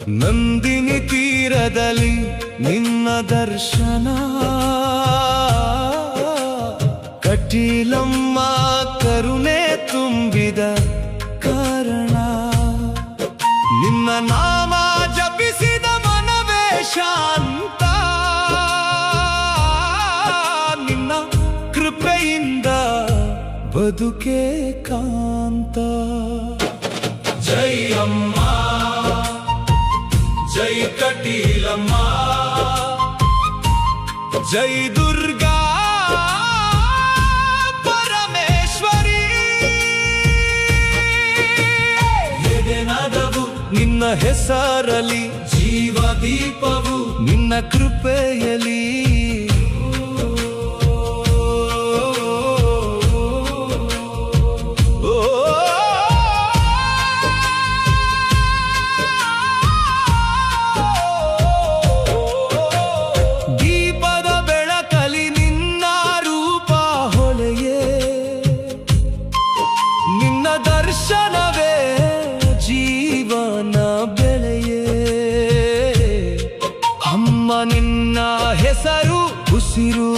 ನಂದಿನಿ ತೀರದಲ್ಲಿ ನಿನ್ನ ದರ್ಶನ, ಕಟೀಲಮ್ಮ ಕರುಣೆ ತುಂಬಿದ ಕಾರಣ, ನಿನ್ನ ನಾಮ ಜಪಿಸಿದ ಮನವೇ ಶಾಂತ, ನಿನ್ನ ಕೃಪೆಯಿಂದ ಬದುಕೆ ಕಾಂತ. ಜೈ ಅಮ್ಮ, ಜೈ ಕಟೀಲಮ್ಮ, ಜೈ ದುರ್ಗಾ ಪರಮೇಶ್ವರಿ. ಎದೆನದವು ನಿನ್ನ ಹೆಸರಲಿ, ಜೀವ ದೀಪವು ನಿನ್ನ ಕೃಪೆಯಲಿ. ದರ್ಶನವೇ ಜೀವನ ಬೆಳೆಯೇ. ಅಮ್ಮ ನಿನ್ನ ಹೆಸರು ಉಸಿರು